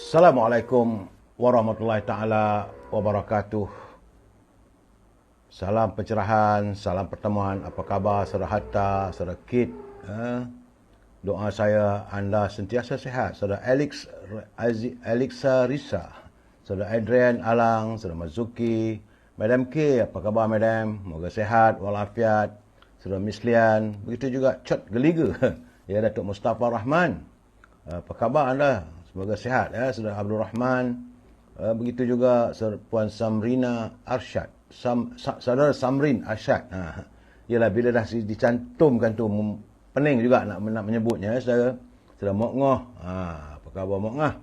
Assalamualaikum warahmatullahi ta'ala wabarakatuh. Salam pencerahan, salam pertemuan. Apa khabar saudara Hatta, saudara Kit? Doa saya anda sentiasa sihat. Saudara Alexa Risa, saudara Adrian Alang, saudara Mazuki, Madam K, apa khabar Madam? Moga sihat walafiat. Saudara Mislian, begitu juga Cot Geliga. Ya, Datuk Mustafa Rahman. Apa khabar anda? Semoga sihat ya, saudara Abdul Rahman. Begitu juga Puan Samrina Arsyad. Saudara Samrin Arsyad. Yalah, bila dah dicantumkan tu pening juga nak menyebutnya ya, saudara. Saudara Mok Ngoh. Apa khabar Mok Ngoh?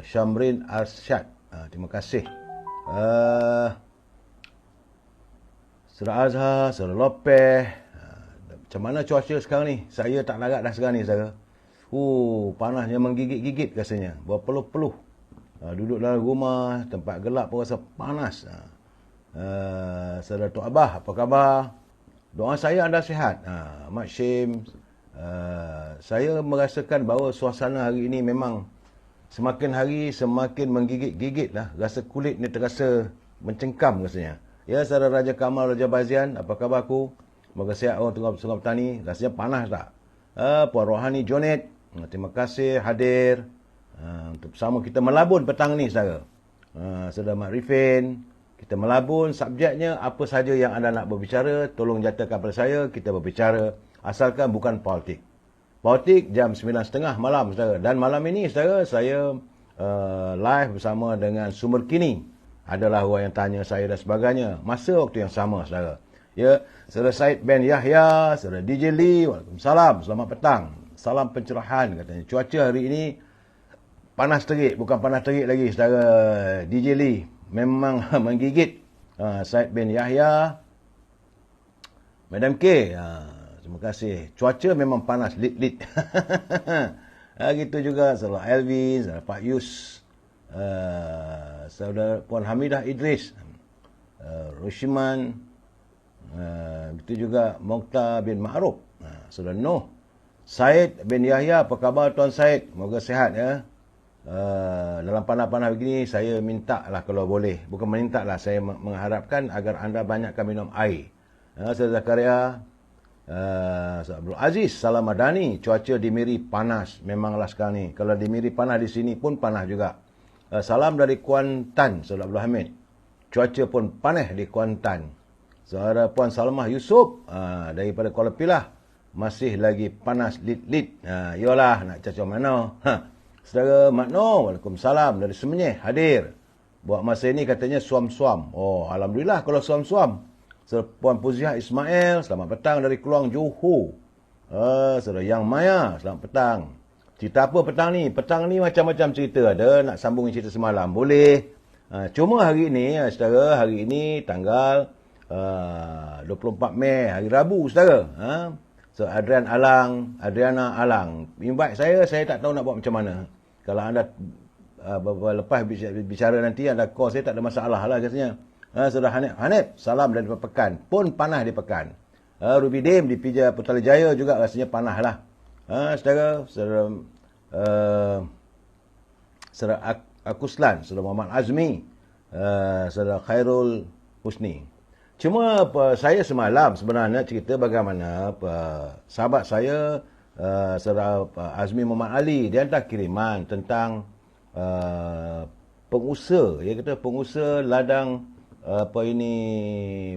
Samrin Arsyad. Terima kasih. Saudara Azhar, saudara Lopeh. Macam mana cuaca sekarang ni? Saya tak larat dah sekarang ni, saudara. Panasnya menggigit-gigit rasanya. Berpeluh-peluh. Duduk dalam rumah, tempat gelap pun rasa panas. Saudara Tok Abah, apa khabar? Doa saya anda sihat. Mak Syim. Saya merasakan bahawa suasana hari ini memang semakin hari semakin menggigit-gigit lah. Rasa kulit ni terasa mencengkam rasanya. Ya, saudara Raja Kamal, Raja Bazian, apa khabar aku? Semoga sihat orang Tengah Petani. Rasanya panas tak? Puan Rohani Jonet, terima kasih hadir untuk bersama kita melabun petang ni, saudara. Saudara Mak Rifin, kita melabun subjeknya apa saja yang anda nak berbicara, tolong nyatakan pada saya, kita berbicara asalkan bukan politik. Politik jam 9.30 malam, saudara. Dan malam ini, saudara, saya live bersama dengan Sumber Kini. Adalah orang yang tanya saya dan sebagainya. Masa waktu yang sama, saudara. Ya, saudara Said Ben Yahya, saudara DJ Lee, waalaikumsalam, selamat petang. Salam pencerahan katanya. Cuaca hari ini panas terik, bukan panas terik lagi, saudara DJ Lee. Memang menggigit. Said Ben Yahya, Madam K, terima kasih. Cuaca memang panas, lit-lit. Gitu juga saudara Elvis, saudara Pak Yus, saudara Puan Hamidah Idris, Rushiman, begitu juga Mokhtar bin Ma'ruf, saudara Noh, Said bin Yahya, apa khabar Tuan Said? Moga sihat ya. Dalam panas-panas begini saya minta lah kalau boleh, bukan minta lah, saya mengharapkan agar anda banyakkan minum air. Saudara Zakaria, Saudara Abdul Aziz, Salam Madani, cuaca di Miri panas memanglah sekarang ni. Kalau di Miri panas, di sini pun panas juga. Salam dari Kuantan, Saudara Abdul Hamid. Cuaca pun panas di Kuantan. Saudara Puan Salmah Yusof daripada Kuala Pilah, masih lagi panas lit-lit. Yolah, nak cacau mana. Saudara Mak Noh, waalaikumsalam, dari Semenyih hadir. Buat masa ini katanya suam-suam. Alhamdulillah kalau suam-suam. Saudara Puan Puziah Ismail, selamat petang dari Keluang Johor. Saudara Yang Maya, selamat petang. Cerita apa petang ni? Petang ni macam-macam cerita ada. Nak sambung cerita semalam, boleh. Cuma hari ini, saudara, hari ini tanggal 24 Mei, hari Rabu, saudara. So Adriana Alang invite saya tak tahu nak buat macam mana. Kalau anda lepas bicara nanti anda call saya, tak ada masalah lah katanya. Saudara Hanif, salam dari Pekan. Pun panas di Pekan. Ruby Dim di Pija Putrajaya juga rasanya panas lah. Saudara Akuslan, saudara Muhammad Azmi, saudara Khairul Husni. Cuma saya semalam sebenarnya cerita bagaimana sahabat saya, saudara Azmi Muhammad Ali, dia hantar kiriman tentang pengusaha. Dia kata pengusaha ladang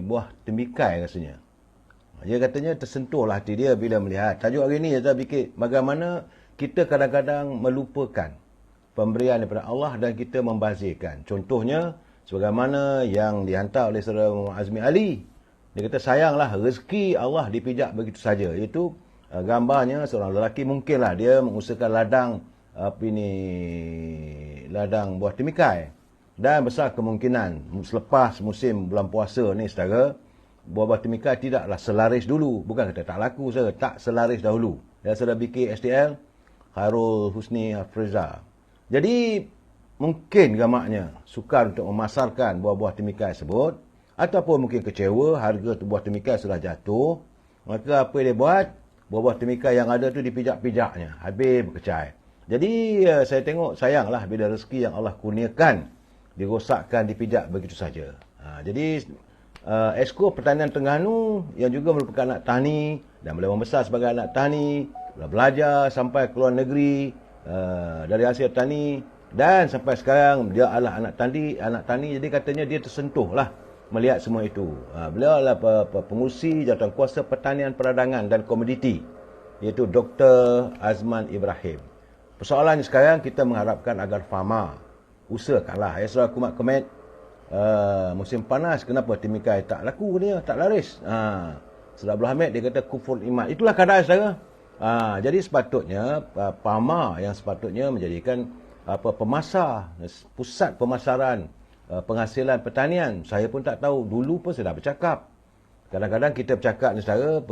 buah tembikai rasanya. Dia katanya tersentuhlah hati dia bila melihat. Tajuk hari ni saya fikir bagaimana kita kadang-kadang melupakan pemberian daripada Allah dan kita membazirkan. Contohnya, sebagaimana yang dihantar oleh saudara Muhammad Azmi Ali. Dia kata sayanglah rezeki Allah dipijak begitu saja. Itu gambarnya seorang lelaki mungkinlah dia mengusahakan ladang buah temikai. Dan besar kemungkinan selepas musim bulan puasa ni, saudara, buah temikai tidaklah selaris dulu. Bukan kata tak laku, saudara, tak selaris dahulu. Dan saudara BK STL, Khairul Husni Hafriza. Jadi mungkin gamaknya sukar untuk memasarkan buah-buah temikai tersebut, ataupun mungkin kecewa harga buah temikai sudah jatuh. Maka apa dia buat? Buah-buah temikai yang ada tu dipijak-pijaknya, habis berkecai. Jadi saya tengok sayanglah bila rezeki yang Allah kurniakan dirosakkan, dipijak begitu saja. Jadi Esko Pertanian Terengganu yang juga merupakan anak tani dan boleh membesar sebagai anak tani, belajar sampai ke luar negeri dari hasil tani dan sampai sekarang dia adalah anak tani, jadi katanya dia tersentuhlah melihat semua itu. Beliau adalah pengurusi Jawatankuasa Pertanian Peradangan dan Komoditi, iaitu Dr. Azman Ibrahim. Persoalannya sekarang kita mengharapkan agar farmer usahakanlah. Saudara Kumat Kemet, musim panas kenapa timikai tak laku dia, tak laris. Saudara Abdul Hamid dia kata kufur iman. Itulah keadaan saudara. Jadi sepatutnya farmer yang sepatutnya menjadikan pemasar, pusat pemasaran penghasilan pertanian. Saya pun tak tahu, dulu pun saya dah bercakap. Kadang-kadang kita bercakap ni saudara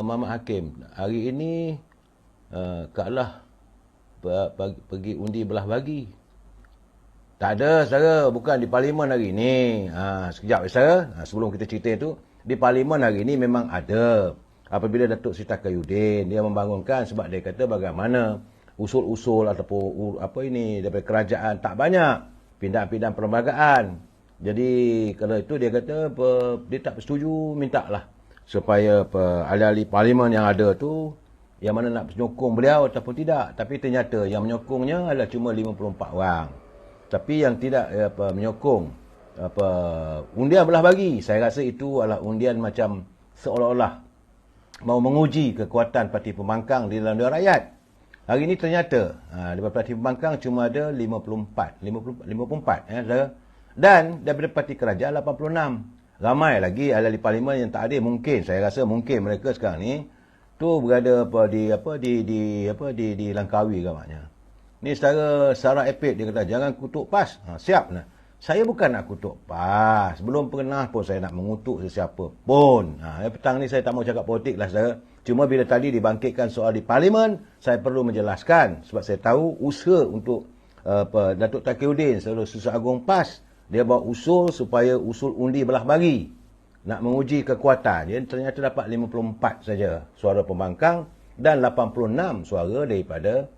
Muhammad Hakim, hari ini kalah pergi undi belah bagi. Tak ada saudara, bukan di parlimen hari ini. Sekejap saudara, sebelum kita cerita itu, di parlimen hari ini memang ada. Apabila Datuk Siti Khairuddin dia membangunkan, sebab dia kata bagaimana usul-usul ataupun daripada kerajaan tak banyak, pindahan-pindahan perlembagaan. Jadi kalau itu dia kata dia tak bersetuju, mintalah supaya ahli-ahli parlimen yang ada tu yang mana nak menyokong beliau ataupun tidak. Tapi ternyata yang menyokongnya adalah cuma 54 orang. Tapi yang tidak menyokong undian belah bagi, saya rasa itu adalah undian macam seolah-olah mau menguji kekuatan Parti Pembangkang di dalam dunia rakyat. Hari ini ternyata daripada Parti Pembangkang cuma ada 54 saudara. Dan daripada Parti Kerajaan 86. Ramai lagi ahli parlimen yang tak ada. Mungkin saya rasa mungkin mereka sekarang ni tu berada di Langkawi agaknya. Ni saudara Sarah Epit dia kata jangan kutuk PAS. Siap nah. Saya bukan nak kutuk PAS. Belum pernah pun saya nak mengutuk sesiapa pun. Petang ni saya tak mau cakap politik lah saudara. Cuma bila tadi dibangkitkan soal di parlimen, saya perlu menjelaskan. Sebab saya tahu usaha untuk Datuk Khairuddin, Saudara Susah Agung PAS, dia bawa usul supaya usul undi belah bagi. Nak menguji kekuatan. Dia ternyata dapat 54 saja suara pembangkang dan 86 suara daripada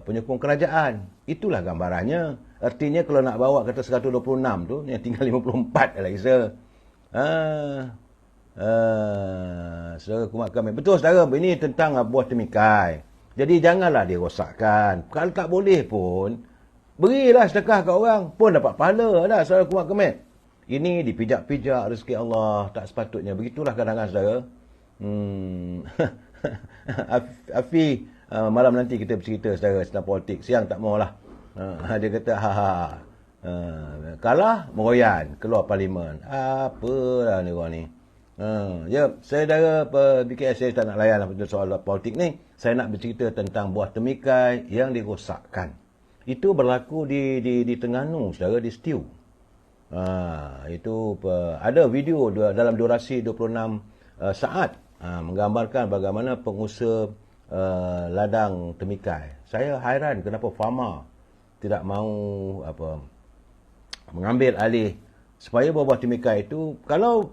penyokong kerajaan. Itulah gambarannya. Artinya kalau nak bawa kata 126 tu, yang tinggal 54 lagi saudara. Saudara Kumat Kami. Betul saudara, ini tentang buah temikai. Jadi janganlah dirosakkan. Kalau tak boleh pun, berilah sedekah ke orang. Pun dapat pahala dah saudara Kumat Kami. Ini dipijak-pijak rezeki Allah. Tak sepatutnya. Begitulah kadang-kadang saudara. Afi, malam nanti kita bercerita saudara tentang politik. Siang tak maulah. Dia kata kalah meroyan keluar parlimen. Apalah ni orang ni. Saya dah BKS saya tak nak layan soal politik ni. Saya nak bercerita tentang buah temikai yang dirosakkan. Itu berlaku di Terengganu saudara, di Stew. Itu ada video dalam durasi 26 saat menggambarkan bagaimana pengusaha ladang temikai. Saya hairan kenapa farmer tidak mahu mengambil alih supaya buah-buah temikai itu kalau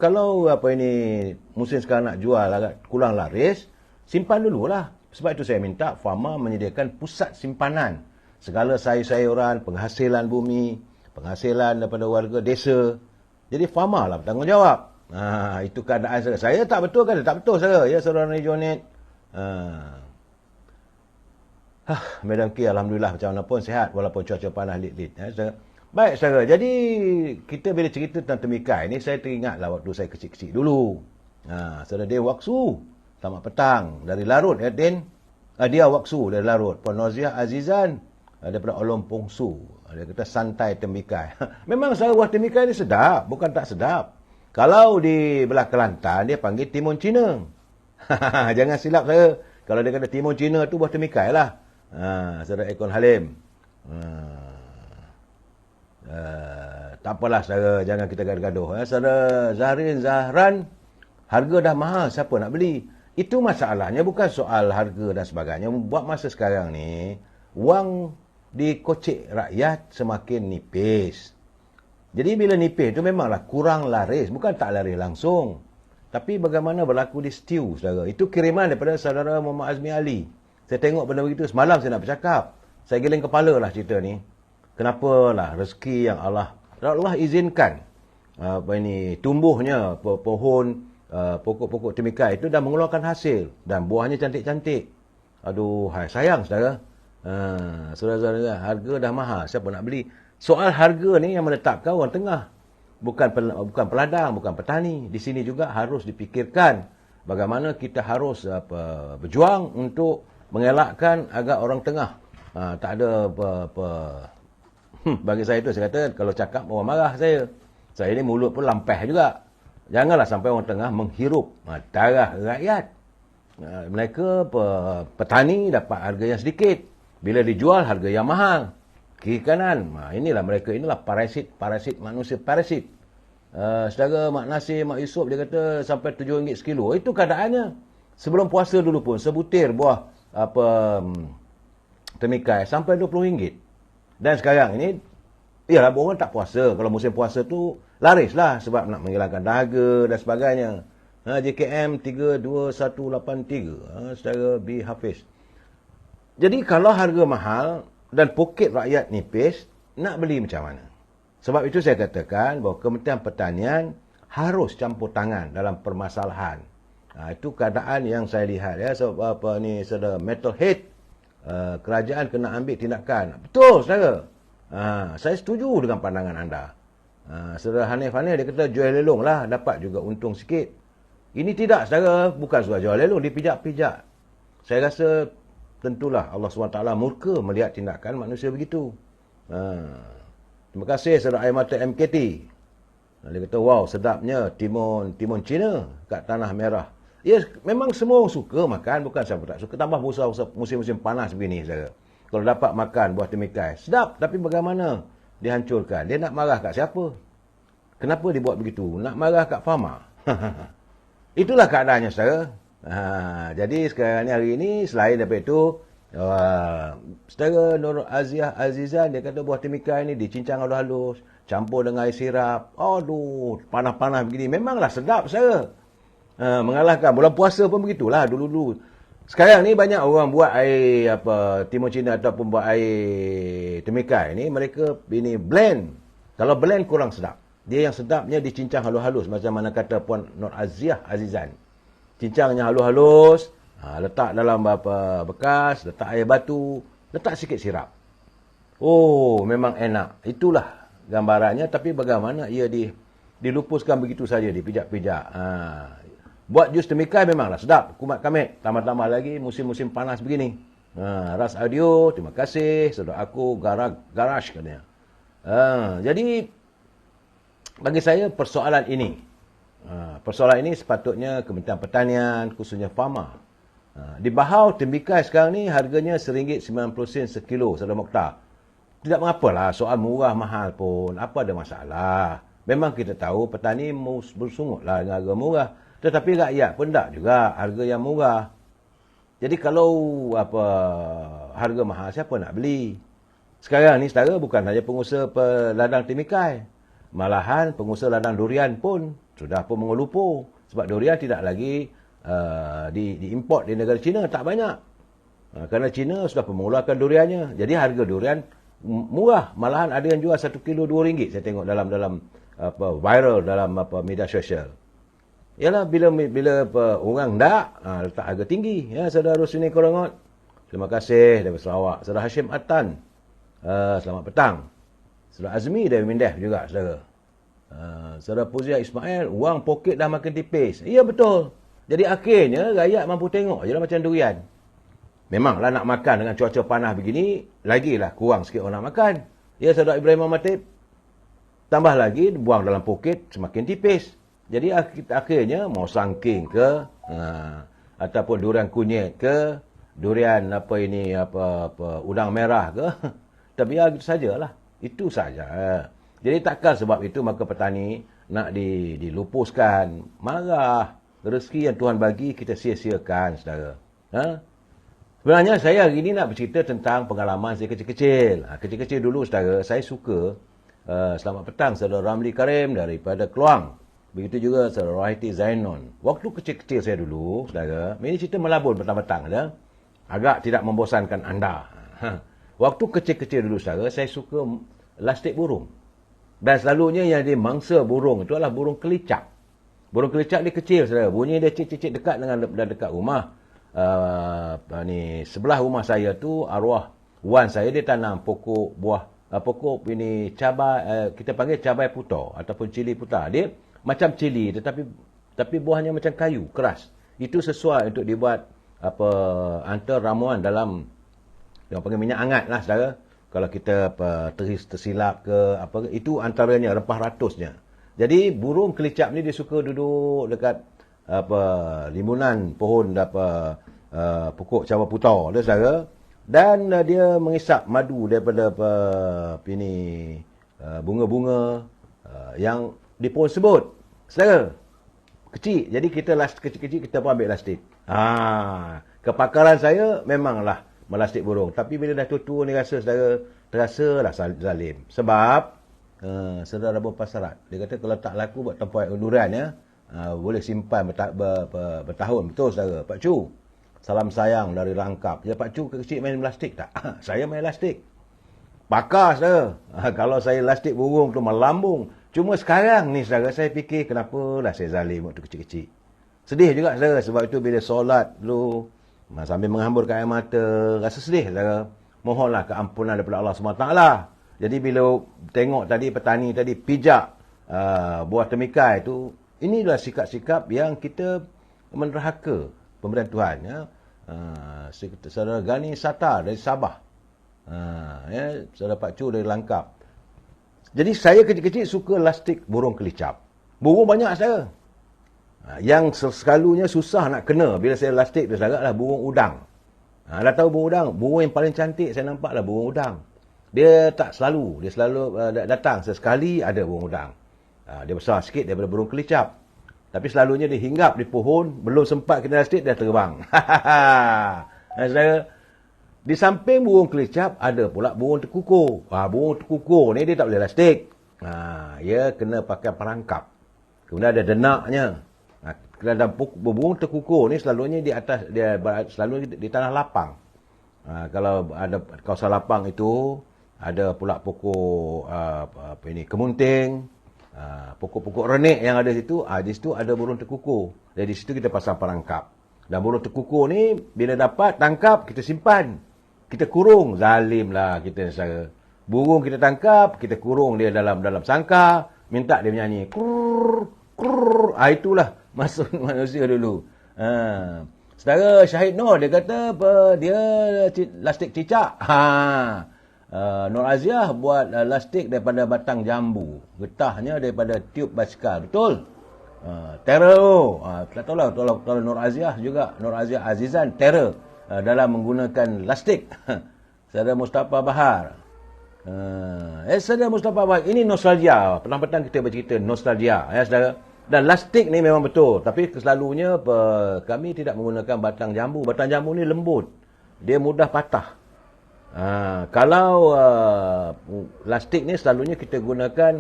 musim sekarang nak jual agak kurang laris, simpan dululah. Sebab itu saya minta farmer menyediakan pusat simpanan segala sayur-sayuran, penghasilan bumi, penghasilan daripada warga desa. Jadi farmer lah bertanggungjawab. Itu keadaan saya. Saya tak betul kan? Tak betul saya. Ya saudara Jonet. Madam K, alhamdulillah macam mana pun sihat walaupun cuaca panas lit-lit. Baik saudara, jadi kita bila cerita tentang temikai ni, saya teringatlah waktu saya kecil-kecil dulu. Saudara dia waksu tamat petang dari Larut ya Din. Dia waksu dari Larut. Puan Noziah Azizan daripada Olompong Su. Dia kata santai temikai. Memang saudara buah temikai ni sedap, bukan tak sedap. Kalau di belah Kelantan dia panggil timun Cina. Jangan silap saya. Kalau dia kata timun Cina tu buah temikai lah. Saudara Ekon Halim. Tak apalah saudara, jangan kita gaduh-gaduh. Saudara Zahrin Zahran, harga dah mahal, siapa nak beli? Itu masalahnya, bukan soal harga dan sebagainya. Buat masa sekarang ni, wang di kocek rakyat semakin nipis. Jadi bila nipis itu memanglah kurang laris, bukan tak laris langsung. Tapi bagaimana berlaku di Stew saudara? Itu kiriman daripada saudara Muhammad Azmi Ali. Saya tengok benda begitu, semalam saya nak bercakap. Saya geleng kepala lah cerita ni. Kenapalah rezeki yang Allah izinkan tumbuhnya pohon pokok-pokok temikai itu dah mengeluarkan hasil dan buahnya cantik-cantik. Aduh, sayang saudara. Saudara-saudara, harga dah mahal, siapa nak beli? Soal harga ni yang menetapkan orang tengah. Bukan peladang, bukan petani. Di sini juga harus dipikirkan bagaimana kita harus berjuang untuk mengelakkan agar orang tengah tak ada bagi saya itu, saya kata kalau cakap orang marah saya. Saya ni mulut pun lampah juga. Janganlah sampai orang tengah menghirup darah rakyat. Mereka petani dapat harga yang sedikit. Bila dijual harga yang mahal. Kiri kanan. Inilah parasit manusia parasit. Saudara Mak Nasir, Mak Yusof dia kata sampai RM7 sekilo. Itu keadaannya. Sebelum puasa dulu pun sebutir buah temikai sampai RM20. Dan sekarang ini, ialah orang tak puasa. Kalau musim puasa tu, larislah sebab nak menghilangkan dahaga dan sebagainya. JKM 32183. Saudara B. Hafiz. Jadi kalau harga mahal dan poket rakyat nipis, nak beli macam mana? Sebab itu saya katakan bahawa Kementerian Pertanian harus campur tangan dalam permasalahan. Itu keadaan yang saya lihat. Sebab saudara Metalhead, kerajaan kena ambil tindakan. Betul, saudara. Saya setuju dengan pandangan anda. Saudara Hanif dia kata jual lelong lah, dapat juga untung sikit. Ini tidak, saudara. Bukan sudah jual lelong, dipijak-pijak. Saya rasa tentulah Allah SWT murka melihat tindakan manusia begitu. Terima kasih saudara Air Mata MKT. Dia kata, wow, sedapnya timun Cina kat Tanah Merah. Ya, memang semua orang suka makan, bukan siapa tak suka. Tambah musim-musim panas begini, saudara. Kalau dapat makan buah temikai, sedap. Tapi bagaimana dihancurkan? Dia nak marah kat siapa? Kenapa dibuat begitu? Nak marah kat farmer. Itulah keadaannya, saudara. Jadi sekarang ni, hari ini, selain daripada itu, saudara Nur Azizan, dia kata buah temikai ni dicincang halus-halus, campur dengan air sirap. Aduh, panas-panas begini. Memanglah sedap, saudara. Mengalahkan bulan puasa pun begitulah dulu-dulu. Sekarang ni banyak orang buat air timun Cina ataupun buat air temikai ni, mereka ini blend. Kalau blend kurang sedap. Dia yang sedapnya dicincang halus-halus macam mana kata Puan Nur Azizan. Cincangnya halus-halus, letak dalam bekas, letak air batu, letak sikit sirap. Oh, memang enak. Itulah gambarannya, tapi bagaimana ia dilupuskan begitu saja, dipijak-pijak. Buat jus temikai memanglah sedap. Kumat kamit. Tambah-tambah lagi musim-musim panas begini. Ras Audio, terima kasih. Saudara aku, Garage katanya. Jadi, bagi saya persoalan ini sepatutnya Kementerian Pertanian, khususnya Pharma. Di Bahau, temikai sekarang ni harganya RM1.90 sekilo, Saudara Mokhtar. Tidak mengapalah, soal murah mahal pun. Apa ada masalah? Memang kita tahu petani bersungguhlah dengan harga murah. Tetapi rakyat pun tak juga harga yang murah. Jadi kalau harga mahal, siapa nak beli? Sekarang ni saudara bukan hanya pengusaha ladang temikai. Malahan pengusaha ladang durian pun sudah pun mengelupo. Sebab durian tidak lagi diimport di negara China, tak banyak. Kerana China sudah pun mengeluarkan duriannya. Jadi harga durian murah. Malahan ada yang jual 1 kilo RM2. Saya tengok dalam viral dalam media sosial. Yalah, bila orang tak letak harga tinggi. Ya, saudara Rusini Korongot, terima kasih dari Sarawak. Saudara Hashim Atan, selamat petang. Saudara Azmi dari Mindef juga, saudara. Saudara Puzia Ismail, wang poket dah makin tipis. Ya, betul. Jadi akhirnya rakyat mampu tengok je lah macam durian. Memanglah nak makan dengan cuaca panas begini, lagilah kurang sikit orang nak makan. Ya, saudara Ibrahim Matib, tambah lagi buang dalam poket semakin tipis. Jadi akhirnya mau sangking ke ataupun durian kunyit ke, durian udang merah ke, tapi ya gitu sajalah. Itu saja. Jadi takkan sebab itu maka petani nak dilupuskan. Marah. Rezeki yang Tuhan bagi kita sia-siakan, saudara. Sebenarnya saya hari ini nak bercerita tentang pengalaman saya kecil-kecil. Kecil-kecil dulu, saudara, saya suka. Selamat petang, saudara Ramli Karim daripada Keluang. Begitu juga saudara Rohiti Zainon. Waktu kecil-kecil saya dulu, saudara, ini cerita melabun petang-petang. agak tidak membosankan anda. Waktu kecil-kecil dulu saudara, saya suka lastik burung. Dan selalunya yang dia mangsa burung itu adalah burung kelicak. Burung kelicak dia kecil saudara. Bunyi dia cicit-cicit dekat dengan dekat rumah. Sebelah rumah saya tu arwah wan saya dia tanam pokok buah, pokok ini cabai, kita panggil cabai putar ataupun cili putar. Dia macam cili tapi buahnya macam kayu keras. Itu sesuai untuk dibuat hantar ramuan dalam yang panggil minyak hangat lah saudara. Kalau kita tersilap ke itu antaranya rempah ratusnya. Jadi burung kelicap ni dia suka duduk dekat limunan pohon pokok cabai putar dia saudara. Dan dia mengisap madu daripada bunga-bunga yang di pohon sebut saudara. Kecil. Jadi kita kecil-kecil kita pun ambil lastik. Kepakaran saya memanglah melastik burung. Tapi bila dah tua-tua ni terasa lah zalim. Sebab saudara berpasarat. Dia kata kalau tak laku buat tempoyak unduran ya, boleh simpan bertahun. Betul saudara. Pak Cu, salam sayang dari Langkap. Ya Pak Cu kecil main lastik tak? Saya main lastik. Pakar saudara. Kalau saya lastik burung tu melambung. Cuma sekarang ni saudara saya fikir kenapa lah saya zalim waktu kecil-kecil. Sedih juga saudara. Sebab itu bila solat dulu sambil menghamburkan air mata, rasa sedih saudara. Mohonlah keampunan daripada Allah SWT. Jadi bila tengok tadi petani tadi pijak buah temikai tu, inilah sikap-sikap yang kita menerhaka pemberian Tuhan ya. Saudara Gani Satar dari Sabah. Ya, saudara Pak Cu dari Langkap. Jadi saya kecil-kecil suka lastik burung kelicap. Burung banyak saudara. Yang sekalunya susah nak kena bila saya lastik dia saudara adalah burung udang. Dah tahu burung udang? Burung yang paling cantik saya nampak lah burung udang. Dia tak selalu, dia selalu datang sesekali ada burung udang. Dia besar sikit daripada burung kelicap. Tapi selalunya dia hinggap di pohon, belum sempat kena lastik dah terbang. Saudara, di samping burung kelicap ada pula burung tekukur. Burung tekukur ni dia tak boleh lastik. Dia kena pakai perangkap. Kemudian ada denaknya. Dan burung tekukur ni selalunya di atas, dia selalunya di tanah lapang. Kalau ada kawasan lapang itu ada pula pokok kemunting, pokok-pokok renik yang ada situ. Di situ ada burung tekukur. Jadi di situ kita pasang perangkap. Dan burung tekukur ni bila dapat tangkap kita simpan, kita kurung. Zalim lah kita saudara. Burung kita tangkap, kita kurung dia dalam sangkar, minta dia menyanyi. Krrr, krrr. Itulah maksud manusia dulu. Saudara Syahid Nur dia kata dia lastik cicak. Nur Aziah buat lastik daripada batang jambu. Getahnya daripada tiup basikal. Betul? Terror. Tak tahu lah kalau Nur Aziah juga, Nur Aziah Azizan terror dalam menggunakan lastik. Saudara Mustafa Bahar. Saudara Mustafa Bahar, ini nostalgia. Petang-petang kita bercerita nostalgia ya saudara. Dan lastik ni memang betul. Tapi selalunya kami tidak menggunakan batang jambu. Batang jambu ni lembut. Dia mudah patah. Kalau lastik ni selalunya kita gunakan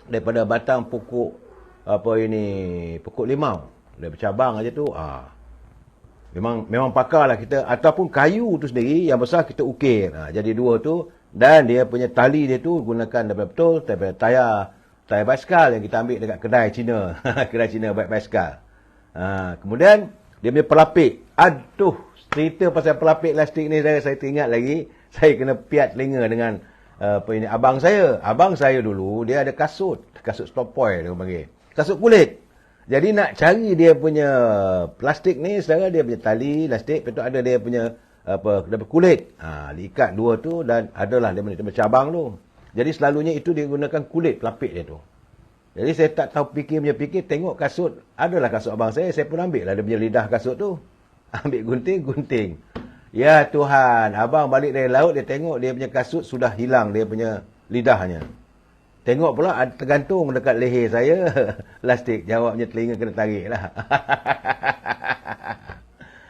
daripada batang pokok pokok limau. Dia bercabang aja tu. Memang pakar lah kita. Ataupun kayu tu sendiri yang besar kita ukir. Jadi dua tu. Dan dia punya tali dia tu gunakan daripada betul daripada tayar basikal yang kita ambil dekat kedai Cina. Kedai Cina buat basikal. Kemudian dia punya pelapik. Aduh, cerita pasal pelapik lastik ni saya teringat lagi. Saya kena piat telinga dengan abang saya. Abang saya dulu dia ada kasut stoppoil dia panggil. Kasut kulit. Jadi nak cari dia punya plastik ni saudara, dia punya tali lastik, betul ada dia punya daripada kulit. Diikat dua tu dan adalah dia punya cabang tu. Jadi selalunya itu dia gunakan kulit pelapik dia tu. Jadi saya tak tahu fikir tengok kasut. Adalah kasut abang saya pun ambil lah dia punya lidah kasut tu. Ambil gunting. Ya Tuhan, abang balik dari laut dia tengok dia punya kasut sudah hilang dia punya lidahnya. Tengok pula tergantung dekat leher saya lastik. Jawabnya telinga kena tarik lah.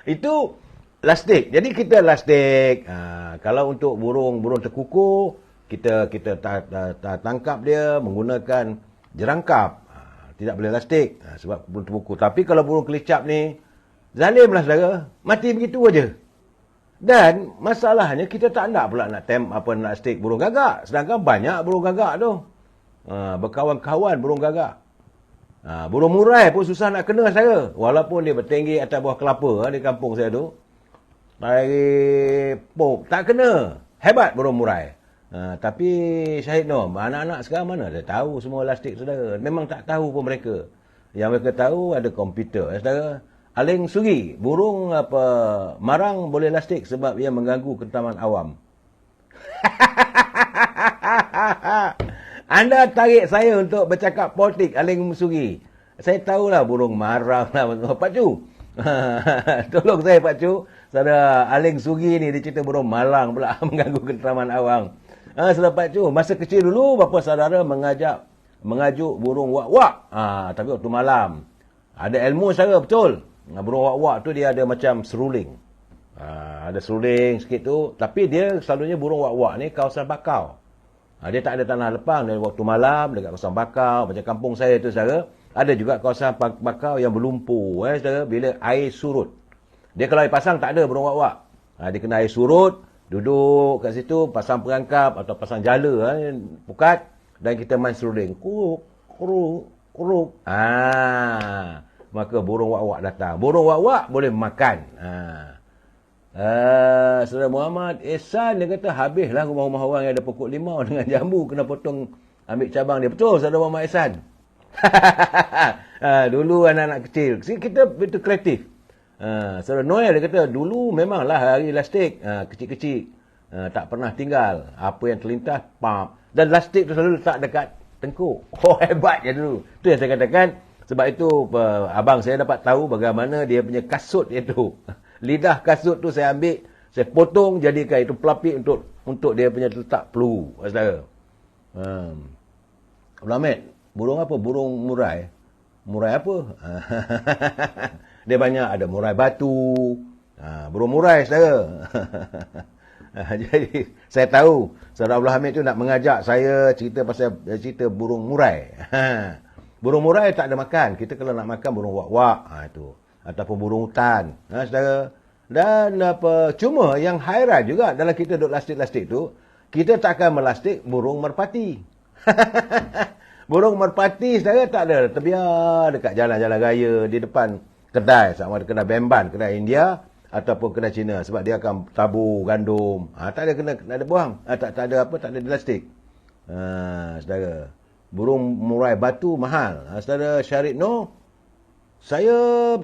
Itu lastik. Jadi kita lastik. Kalau untuk burung tekukur, kita tangkap dia menggunakan jerangkap. Tidak boleh lastik sebab burung tekukur. Tapi kalau burung kelicap ni zalimlah saudara, mati begitu aja. Dan masalahnya kita tak nak pula nak nak stick burung gagak. Sedangkan banyak burung gagak tu. Berkawan-kawan burung gagak. Burung murai pun susah nak kena saya. Walaupun dia bertinggi atas buah kelapa di kampung saya tu. Dari pop tak kena. Hebat burung murai. Tapi Syahid Noh, anak-anak sekarang mana dia tahu semua elastik saudara. Memang tak tahu pun mereka. Yang mereka tahu ada komputer saudara. Aling sugi, burung marang boleh elastik sebab ia mengganggu ketentaman awam. Anda tarik saya untuk bercakap politik Aling Sugi. Saya tahulah burung marang lah Pak Cu. Tolong saya Pak Cu. Saudara Aling Sugi ni dia cerita burung malang pula mengganggu ketentaman awam. Saudara Pak Cu, masa kecil dulu bapa saudara mengajuk burung wak-wak. Tapi waktu malam. Ada ilmu saudara betul. Burung wak-wak tu dia ada macam seruling. Ada seruling sikit tu. Tapi dia selalunya burung wak-wak ni kawasan bakau. Dia tak ada tanah lepang. Dan waktu malam dekat kawasan bakau. Macam kampung saya tu saudara. Ada juga kawasan bakau yang berlumpur. Saudara, bila air surut. Dia kalau air pasang tak ada burung wak-wak. Dia kena air surut. Duduk kat situ. Pasang perangkap atau pasang jala. Pukat. Dan kita main seruling. Kuruk. Kuruk. Kuruk. Maka burung wak-wak datang. Burung wak-wak boleh makan. Saudara Muhammad Ehsan dia kata habislah rumah-rumah orang yang ada pokok limau dengan jambu kena potong ambil cabang dia. Betul Saudara Muhammad Ehsan. Dulu anak-anak kecil. Kita betul kreatif. Saudara Noel dia kata dulu memanglah hari elastik. Kecil-kecil. Tak pernah tinggal. Apa yang terlintas, pam. Dan elastik tu selalu letak dekat tengkuk. Hebat je dulu. Tu yang saya katakan. Sebab itu abang saya dapat tahu bagaimana dia punya kasut itu. Lidah kasut tu saya ambil, saya potong jadikan itu pelapik untuk dia punya letak peluru. Saudara. Abang Ahmed, burung apa? Burung murai. Murai apa? Dia banyak ada murai batu. Burung murai saudara. Jadi saya tahu Saudara Abdul Hamid tu nak mengajak saya cerita burung murai. Burung murai tak ada makan. Kita kalau nak makan burung wak-wak itu ataupun burung hutan. Saudara. Dan cuma yang hairan juga dalam kita duduk lastik-lastik tu, kita tak akan melastik burung merpati. Burung merpati saudara tak ada. Terbiar dekat jalan-jalan raya di depan kedai, sama ada kedai Bemban, kedai India ataupun kedai Cina sebab dia akan tabur gandum. Tak ada buang. Tak ada lastik. Saudara. Burung murai batu mahal. Saudara Syarif Noh, saya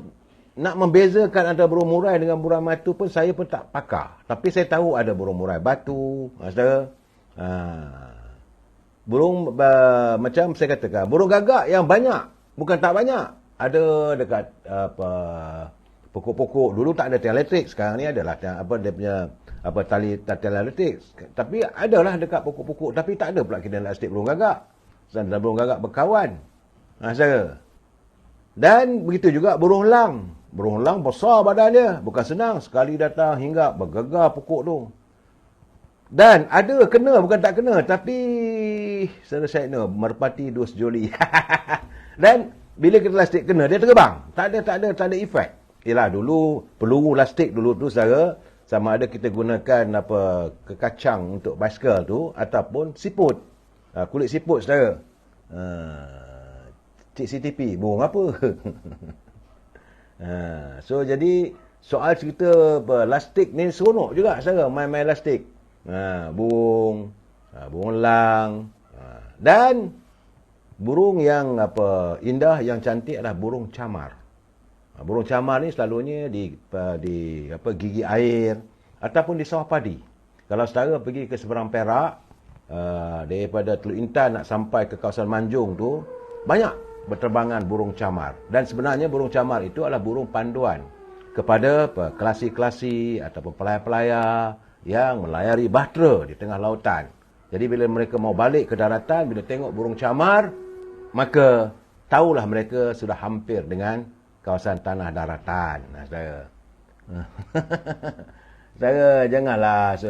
nak membezakan antara burung murai dengan burung batu pun saya pun tak pakar. Tapi saya tahu ada burung murai batu. Saudara. Burung macam saya katakan, burung gagak yang banyak. Bukan tak banyak. Ada dekat pokok-pokok. Dulu tak ada tiang elektrik. Sekarang ni adalah dia punya tali elektrik. Tapi adalah dekat pokok-pokok. Tapi tak ada pula kita nak stick burung gagak. Dan burung gagak berkawan. Saudara. Dan begitu juga burung elang. Burung elang besar badan dia. Bukan senang. Sekali datang hingga bergegar pokok tu. Dan ada kena, bukan tak kena. Tapi, saudara Syed Noh, merpati dua sejoli. Dan, bila kita lastik kena, dia terbang. Tak ada efek. Yelah, dulu, peluru lastik dulu tu, saudara, sama ada kita gunakan kekacang untuk basikal tu, ataupun siput. Kulit siput, saudara. Cik CTP, burung apa? So, jadi, soal cerita lastik ni seronok juga, saudara. Main-main lastik. Burung elang. Dan, burung yang indah, yang cantik adalah burung camar. Burung camar ni selalunya di gigi air, ataupun di sawah padi. Kalau saudara pergi ke seberang Perak, daripada Teluk Intan nak sampai ke kawasan Manjung tu, banyak berterbangan burung camar. Dan sebenarnya burung camar itu adalah burung panduan kepada kelasi-kelasi ataupun pelayar-pelayar yang melayari bahtera di tengah lautan. Jadi bila mereka mau balik ke daratan, bila tengok burung camar, maka tahulah mereka sudah hampir dengan kawasan tanah daratan. Saudara. Saudara, janganlah.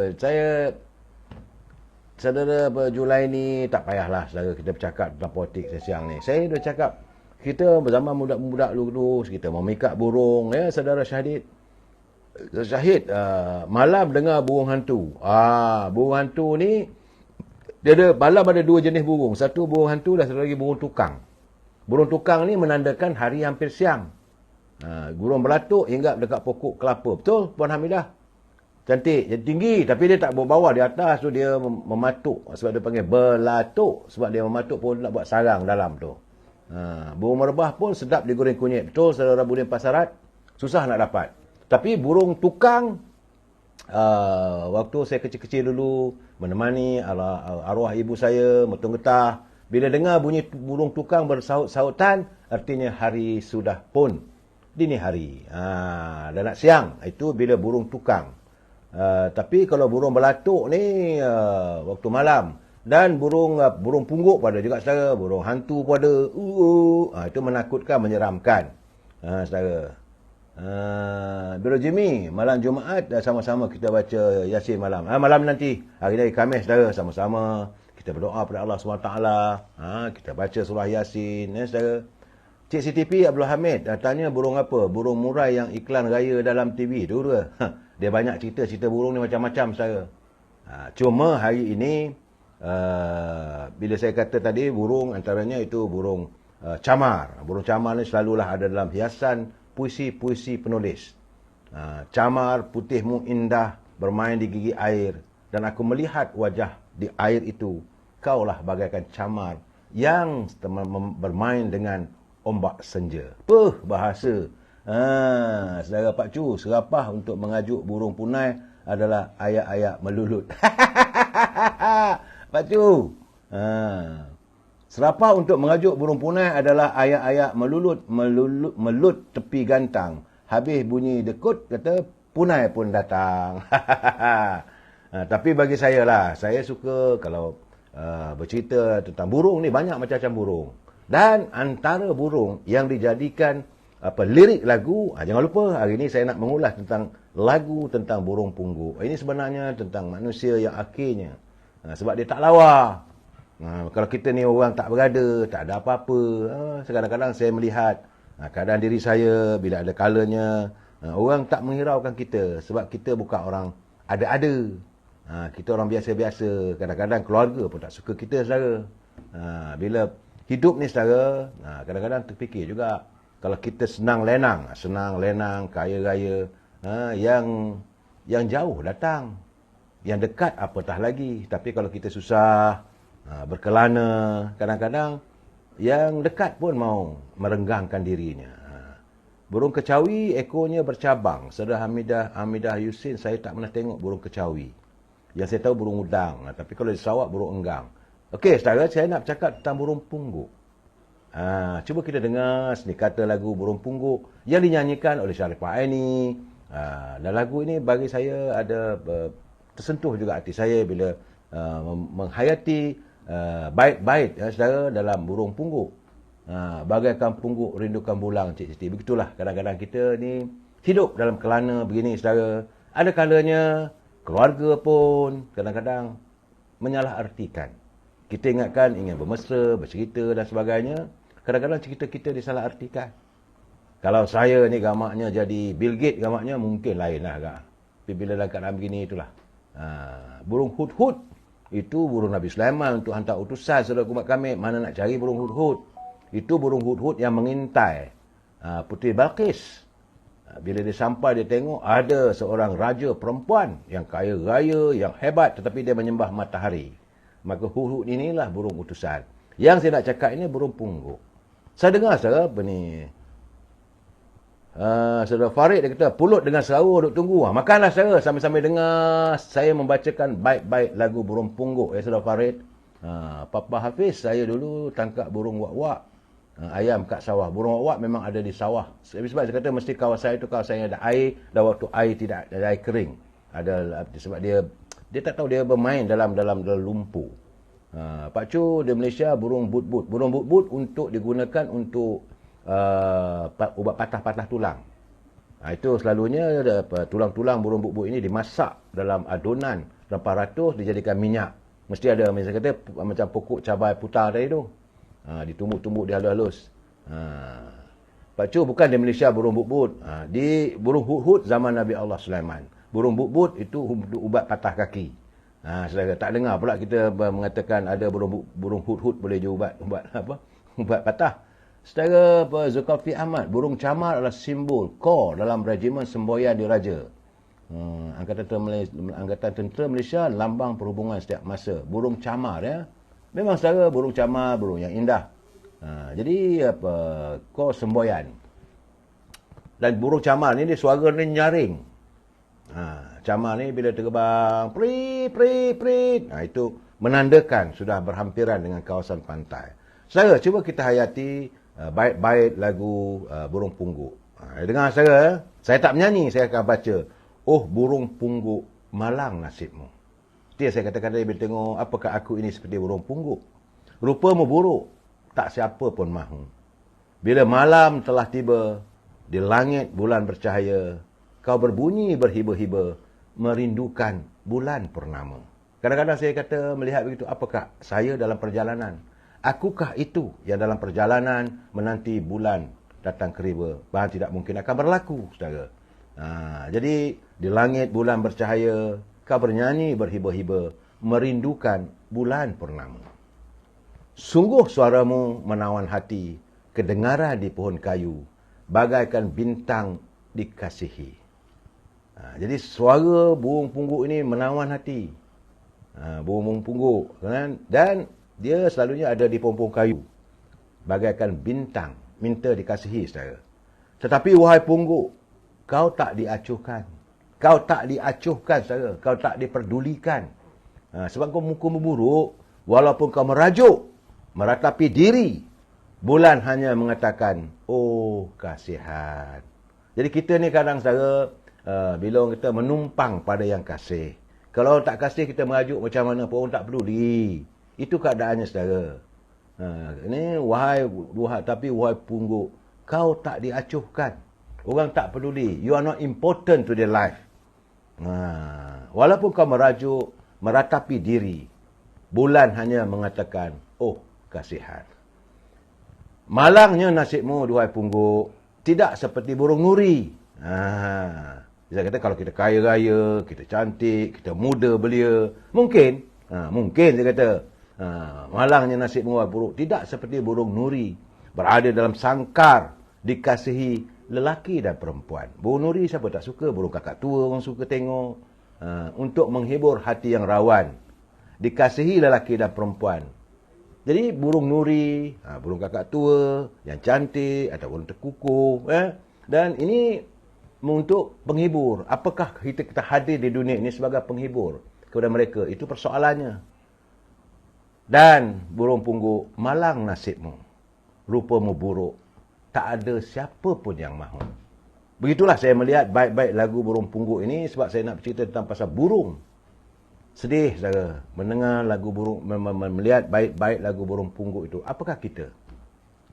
Saudara Julai ni tak payahlah saudara kita bercakap tentang politik siang ni. Saya dah cakap kita bersama budak-budak dulu kita mau mikat burung ya saudara Syahid. Syahid, malam dengar burung hantu. Burung hantu ni, malam ada dua jenis burung. Satu burung hantu dan satu lagi burung tukang. Burung tukang ni menandakan hari hampir siang. Burung belatuk hinggap dekat pokok kelapa. Betul, Puan Hamidah? Cantik, jadi tinggi. Tapi dia tak bawah di atas tu, dia mematuk. Sebab dia panggil belatuk. Sebab dia mematuk pun nak buat sarang dalam tu. Burung merebah pun sedap digoreng kunyit. Betul, saudara Budin Pasarat? Susah nak dapat. Tapi burung tukang, waktu saya kecil-kecil dulu, menemani arwah ibu saya, metung getah. Bila dengar bunyi burung tukang bersaut-sautan, artinya hari sudah pun dini hari. Dah nak siang. Itu bila burung tukang. Tapi kalau burung belatuk ni, waktu malam. Dan burung pungguk pada juga, saudara. Burung hantu pun ada. Itu menakutkan, menyeramkan, saudara. Biro Jimmy, malam Jumaat sama-sama kita baca Yasin malam. Malam nanti, hari ni Khamis, saudara, sama-sama kita berdoa pada Allah SWT. Kita baca surah Yasin, saudara. Cik CTP Abdul Hamid tanya burung apa? Burung murai yang iklan raya dalam TV tu ke? Dia banyak cerita burung ni macam-macam, saudara. Cuma hari ini, bila saya kata tadi burung, antaranya itu burung camar. Burung camar ni selalulah ada dalam hiasan puisi-puisi penulis. Camar putihmu indah bermain di gigi air, dan aku melihat wajah di air itu. Kaulah bagaikan camar yang bermain dengan ombak senja. Bahasa. Saudara Pak Cu, serapah untuk mengajuk burung punai adalah ayak-ayak melulut. Pak Cu. Serapah untuk mengajuk burung punai adalah ayak-ayak melut tepi gantang. Habis bunyi dekut, kata punai pun datang. Tapi bagi saya lah, saya suka kalau bercerita tentang burung ni, banyak macam-macam burung. Dan antara burung yang dijadikan lirik lagu, jangan lupa hari ni saya nak mengulas tentang lagu tentang burung pungguk. Ini sebenarnya tentang manusia yang akhirnya, sebab dia tak lawa. Kalau kita ni orang tak berada, tak ada apa-apa, kadang-kadang saya melihat keadaan diri saya bila ada kalanya orang tak menghiraukan kita, sebab kita bukan orang ada-ada. Kita orang biasa-biasa. Kadang-kadang keluarga pun tak suka kita, saudara. Bila hidup ni, saudara, kadang-kadang terfikir juga, kalau kita senang lenang, kaya raya, yang jauh datang, yang dekat apatah lagi. Tapi kalau kita susah, berkelana, kadang-kadang yang dekat pun mau merenggangkan dirinya. Burung kecawi ekornya bercabang. Saudara Hamidah Yusin, saya tak pernah tengok burung kecawi. Yang saya tahu burung udang. Tapi kalau di Sarawak, burung enggang. Okey, saudara, saya nak bercakap tentang burung pungguk. Cuba kita dengar seni kata lagu Burung Pungguk yang dinyanyikan oleh Sharifah Aini. Dan lagu ini bagi saya ada tersentuh juga hati saya bila menghayati bait-bait, saudara, dalam Burung Pungguk. Bagaikan pungguk rindukan bulang, Cik Siti. Begitulah kadang-kadang kita ni hidup dalam kelana begini, saudara. Ada kalanya keluarga pun kadang-kadang menyalah-artikan. Kita ingatkan ingin bermesra, bercerita dan sebagainya. Kadang-kadang cerita kita disalah-artikan. Kalau saya ni gamaknya jadi Bill Gates, gamaknya mungkin lain lah agak. Tapi bila dalam keadaan begini, itulah. Burung hud-hud, itu burung Nabi Sulaiman untuk hantar utusan, saudara umat kami. Mana nak cari burung hud-hud? Itu burung hud-hud yang mengintai Puteri Balqis. Bila dia sampai, dia tengok ada seorang raja perempuan yang kaya raya, yang hebat, tetapi dia menyembah matahari. Maka hud-hud inilah burung utusan. Yang saya nak cakap ini burung pungguk. Saya dengar, saudara, apa ni? Saudara Farid, dia kata, pulut dengan serawa duk tunggu. Makanlah, saudara, sambil-sambil dengar saya membacakan baik-baik lagu burung pungguk. Saudara Farid. Papa Hafiz, saya dulu tangkap burung wak-wak. Ayam kat sawah. Burung wak-wak memang ada di sawah. Sebab saya kata, mesti kawasan itu kawasan yang ada air. Dan waktu air tidak ada air kering. Sebab dia tak tahu, dia bermain dalam lumpur. Pak Cu, di Malaysia burung but-but. Burung but-but untuk digunakan untuk ubat patah-patah tulang. Itu selalunya tulang-tulang burung but-but ini dimasak dalam adunan berapa ratus, dijadikan minyak. Mesti ada, misalnya kata macam pokok cabai putar tadi tu. Ditumbuk-tumbuk, dihalus-halus. Pacu bukan di Malaysia burung butbut. Di burung hudhud zaman Nabi Allah Sulaiman. Burung butbut itu ubat patah kaki. Saudara, tak dengar pula kita mengatakan ada burung hudhud boleh je ubat patah. Saudara, Zulkifli Ahmad, burung camar adalah simbol kor dalam regimen semboyan diraja. Angkatan Tentera Malaysia lambang perhubungan setiap masa. Burung camar ya. Memang saudara, burung camar burung yang indah. Jadi kor semboyan. Dan burung camar ni dia suara ni nyaring. Camar ni bila terbang prit. Itu menandakan sudah berhampiran dengan kawasan pantai. Saudara, cuba kita hayati bait-bait lagu burung pungguk. Dengar saudara, saya tak menyanyi, saya akan baca. Oh burung pungguk, malang nasibmu. Itu yang saya katakan tadi bila tengok, apakah aku ini seperti burung pungguk? Rupamu buruk, tak siapa pun mahu. Bila malam telah tiba, di langit bulan bercahaya, kau berbunyi berhiba-hiba, merindukan bulan purnama. Kadang-kadang saya kata melihat begitu, apakah saya dalam perjalanan? Akukah itu yang dalam perjalanan menanti bulan datang keriba? Bahan tidak mungkin akan berlaku, saudara. Jadi, di langit bulan bercahaya, kau bernyanyi berhiba-hiba, merindukan bulan purnama. Sungguh suaramu menawan hati, kedengaran di pohon kayu, bagaikan bintang dikasihi. Jadi suara burung pungguk ini menawan hati. Burung pungguk. Dan dia selalunya ada di pohon-pohon kayu. Bagaikan bintang, minta dikasihi, saudara. Tetapi wahai pungguk, kau tak diacuhkan. Kau tak diacuhkan, saudara. Kau tak diperdulikan. Sebab kau muka buruk, walaupun kau merajuk, meratapi diri, bulan hanya mengatakan, oh kasihan. Jadi kita ni kadang, saudara, bila orang kita menumpang pada yang kasih. Kalau tak kasih, kita merajuk macam mana pun orang tak peduli. Itu keadaannya, saudara. Ini wahai pungguk, kau tak diacuhkan. Orang tak peduli. You are not important to their life. Walaupun kau merajuk, meratapi diri, bulan hanya mengatakan, oh kasihan. Malangnya nasibmu, duhai pungguk, tidak seperti burung nuri. Dia kata kalau kita kaya raya, kita cantik, kita muda belia, mungkin dia kata, malangnya nasibmu, duhai buruk, tidak seperti burung nuri, berada dalam sangkar, dikasihi lelaki dan perempuan. Burung nuri siapa tak suka? Burung kakak tua orang suka tengok. Untuk menghibur hati yang rawan. Dikasihi lelaki dan perempuan. Jadi burung nuri, burung kakak tua, yang cantik, atau burung terkukuh. Dan ini untuk penghibur. Apakah kita hadir di dunia ini sebagai penghibur kepada mereka? Itu persoalannya. Dan burung pungguk, malang nasibmu. Rupamu buruk. Tak ada siapa pun yang mahu. Begitulah saya melihat baik-baik lagu burung pungguk ini sebab saya nak bercerita tentang pasal burung. Sedih, saudara, mendengar lagu burung, melihat baik-baik lagu burung pungguk itu. Apakah kita?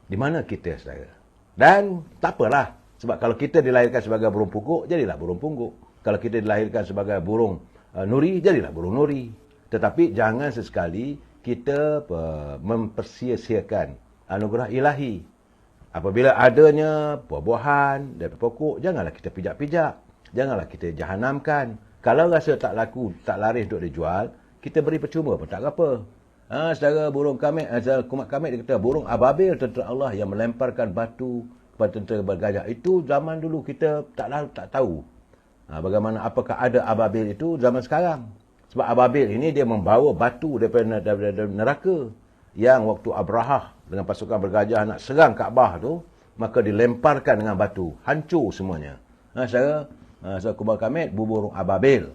Di mana kita, saudara? Dan tak apalah. Sebab kalau kita dilahirkan sebagai burung pungguk, jadilah burung pungguk. Kalau kita dilahirkan sebagai burung nuri, jadilah burung nuri. Tetapi jangan sesekali kita mempersia-siakan anugerah ilahi. Apabila adanya buah-buahan dari pokok, janganlah kita pijak-pijak. Janganlah kita jahanamkan. Kalau rasa tak laku, tak laris untuk dijual, kita beri percuma pun tak apa. Saudara burung kamit, kumat kamit dia kata, burung ababil tentera Allah yang melemparkan batu kepada tentera bergajah. Itu zaman dulu kita tak tahu. Bagaimana, apakah ada ababil itu zaman sekarang. Sebab ababil ini dia membawa batu daripada neraka. Yang waktu Abrahah dengan pasukan bergajah nak serang Kaabah tu, maka dilemparkan dengan batu. Hancur semuanya. Saudara, kubar kamit, burung ababil.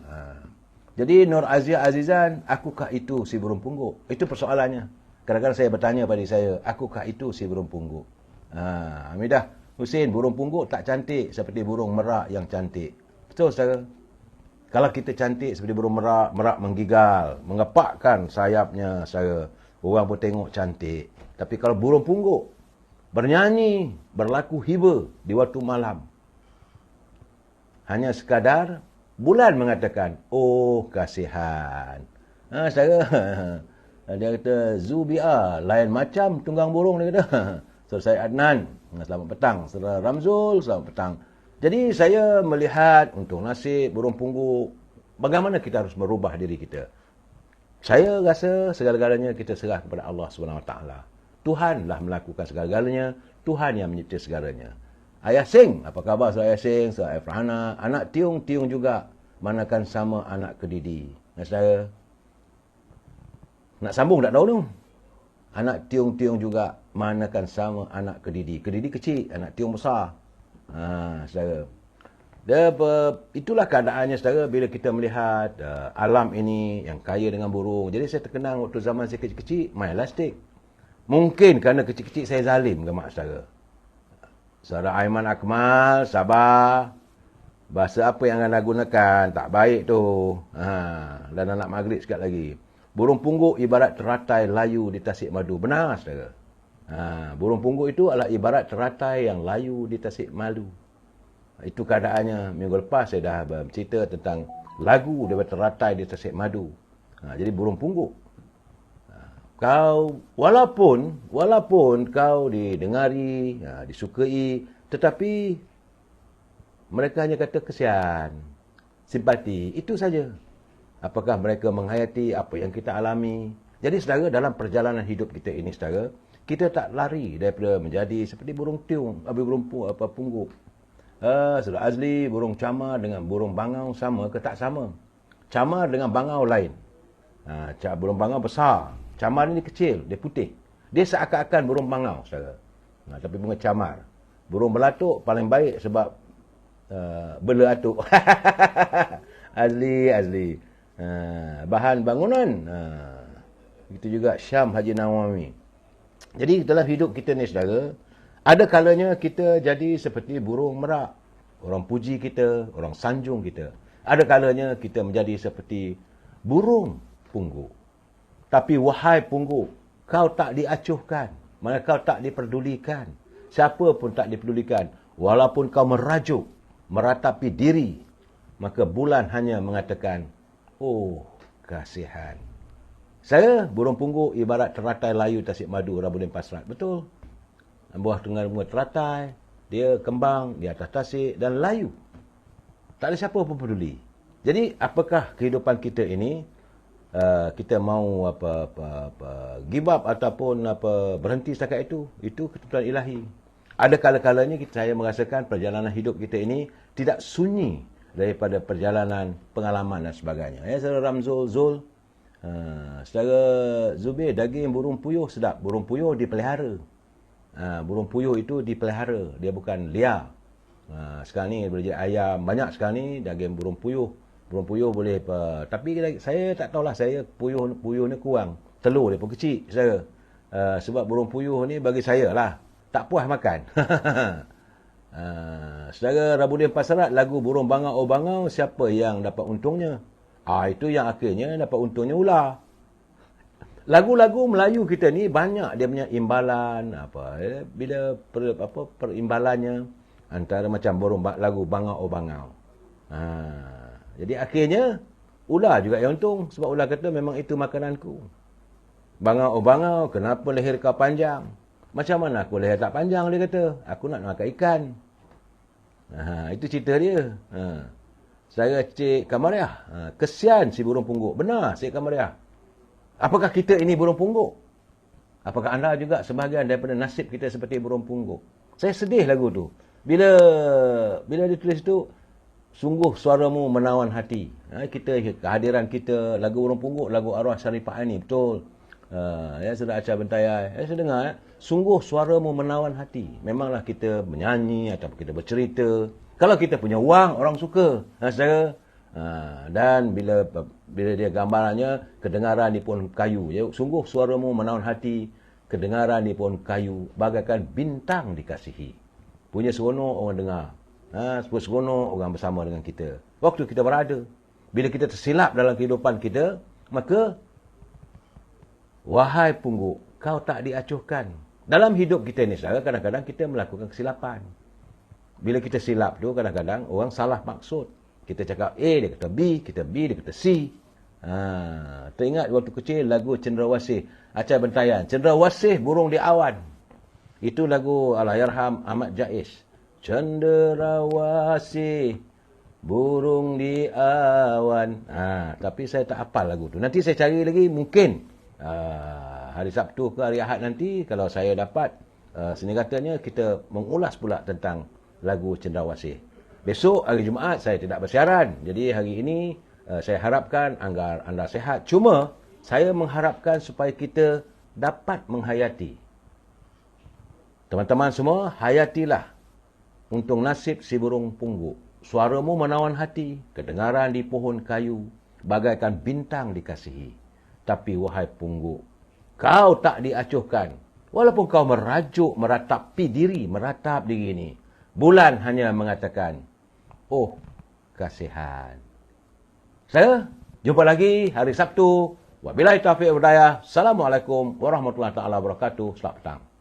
Jadi Nur Azia Azizan, akukah itu si burung pungguk? Itu persoalannya. Kadang-kadang saya bertanya pada saya, akukah itu si burung pungguk? Hamidah Hussein, burung pungguk tak cantik seperti burung merak yang cantik. Betul, saudara? Kalau kita cantik seperti burung merak, merak menggigal, mengepakkan sayapnya, saudara. Orang pun tengok cantik. Tapi kalau burung pungguk bernyanyi, berlaku hiba di waktu malam, hanya sekadar bulan mengatakan, oh kasihan. Saudara, dia kata, Zubia, lain macam tunggang burung, dia kata. Saudara saya Adnan, selamat petang. Saudara Ramzul, selamat petang. Jadi saya melihat untuk nasib burung pungguk, bagaimana kita harus merubah diri kita. Saya rasa segala-galanya kita serah kepada Allah SWT. Tuhanlah melakukan segala-galanya, Tuhan yang mencipta segalanya. Ayah Sing, apa khabar saudara Ayah Sing, saudara Farhana, anak Tiung, Tiung juga, manakan sama anak kedidi. Saudara, nak sambung tak tahu tu. Anak Tiung-Tiung juga, manakan sama anak kedidi. Kedidi kecil, anak Tiung besar. Saudara. Itulah keadaannya saudara bila kita melihat alam ini yang kaya dengan burung. Jadi saya terkenang waktu zaman saya kecil-kecil, main elastik. Mungkin kerana kecil-kecil saya zalim ke mak saudara. Saudara Aiman Akmal, sabar. Bahasa apa yang anda gunakan, tak baik tu. Dan anak maghrib sekali lagi. Burung pungguk ibarat teratai layu di tasik madu. Benar saudara. Burung pungguk itu adalah ibarat teratai yang layu di tasik madu. Itu keadaannya. Minggu lepas saya dah bercerita tentang lagu daripada teratai di tasik madu. Jadi burung pungguk. Kau, walaupun kau didengari, disukai, tetapi mereka hanya kata kesian, simpati, itu saja. Apakah mereka menghayati apa yang kita alami? Jadi saudara, dalam perjalanan hidup kita ini saudara, kita tak lari daripada menjadi seperti burung tiung, burung pungguk. Saudara Azli, burung camar dengan burung bangau sama ke tak sama? Camar dengan bangau lain. Burung bangau besar. Camar ini kecil, dia putih. Dia seakan-akan burung bangau, saudara. Tapi bunga camar. Burung belatuk paling baik sebab bela atuk. Azli. Bahan bangunan. Itu juga Syam Haji Nawawi. Jadi dalam hidup kita ni, saudara, ada kalanya kita jadi seperti burung merak. Orang puji kita, orang sanjung kita. Ada kalanya kita menjadi seperti burung pungguk. Tapi wahai pungguk, kau tak diacuhkan. Mana kau tak diperdulikan. Siapa pun tak diperdulikan. Walaupun kau merajuk, meratapi diri, maka bulan hanya mengatakan, oh, kasihan. Saya, burung pungguk ibarat teratai layu tasik madu Rabulin Pasrat. Betul. Buah dengan bunga teratai, dia kembang di atas tasik dan layu. Tak ada siapa pun peduli. Jadi, apakah kehidupan kita ini, kita mau give up ataupun berhenti setakat itu ketentuan ilahi. Ada kala-kalanya saya merasakan perjalanan hidup kita ini tidak sunyi daripada perjalanan pengalaman dan sebagainya. Saudara Ramzul, Zul, saudara Zubir, daging burung puyuh sedap. Burung puyuh dipelihara. Burung puyuh itu dipelihara, dia bukan liar. Sekarang ni boleh jadi ayam, banyak sekarang ni daging burung puyuh. Burung puyuh boleh tapi saya tak tahulah, saya puyuh ni kurang. Telur dia pun kecil, saudara. Sebab burung puyuh ni bagi saya lah tak puas makan. Saudara Rabudin Pasarat, lagu burung bangau oh bangau, siapa yang dapat untungnya? Itu yang akhirnya dapat untungnya ular. Lagu-lagu Melayu kita ni banyak dia punya imbalan bila perimbalannya antara macam lagu bangau oh bangau. Jadi akhirnya ular juga yang untung sebab ular kata memang itu makananku. Bangau oh bangau, kenapa leher kau panjang? Macam mana aku leher tak panjang, dia kata. Aku nak makan ikan. Itu cerita dia. Saya Cik Kamariah, kesian si burung pungguk. Benar Cik Kamariah. Apakah kita ini burung pungguk? Apakah anda juga sebahagian daripada nasib kita seperti burung pungguk? Saya sedih lagu tu. Bila dia tulis tu, sungguh suaramu menawan hati. Kehadiran kita, lagu burung pungguk, lagu arwah Syarifah Aini, betul. Sudah Acah Bentayai. Saya dengar, sungguh suaramu menawan hati. Memanglah kita menyanyi atau kita bercerita. Kalau kita punya wang, orang suka. Saudara. Dan bila dia gambarannya, kedengaran ni pun kayu. Sungguh suaramu menawan hati, kedengaran ni pun kayu, bagaikan bintang dikasihi. Punya seronok orang dengar. Seronok orang bersama dengan kita. Waktu kita berada. Bila kita tersilap dalam kehidupan kita, maka wahai pungguk, kau tak diacuhkan. Dalam hidup kita ni, saudara, kadang-kadang kita melakukan kesilapan. Bila kita silap tu, kadang-kadang orang salah maksud. Kita cakap A, dia kata B, kita B, dia kata C. Teringat waktu kecil lagu Cendrawasih, Acah Bentayan. Cendrawasih burung di awan. Itu lagu Allahyarham Ahmad Jais. Cenderawasih burung di awan. Tapi saya tak hafal lagu tu. Nanti saya cari lagi, mungkin hari Sabtu ke hari Ahad nanti, kalau saya dapat, seni katanya kita mengulas pula tentang lagu Cenderawasih. Besok hari Jumaat saya tidak bersiaran. Jadi hari ini saya harapkan agar anda sihat. Cuma saya mengharapkan supaya kita dapat menghayati. Teman-teman semua, hayatilah untuk nasib si burung pungguk. Suaramu menawan hati, kedengaran di pohon kayu, bagaikan bintang dikasihi. Tapi wahai pungguk, kau tak diacuhkan. Walaupun kau meratap diri ini. Bulan hanya mengatakan, oh, kasihan. Saya jumpa lagi hari Sabtu. Wabillahi taufiq wal hidayah. Assalamualaikum warahmatullahi taala wabarakatuh. Selamat petang.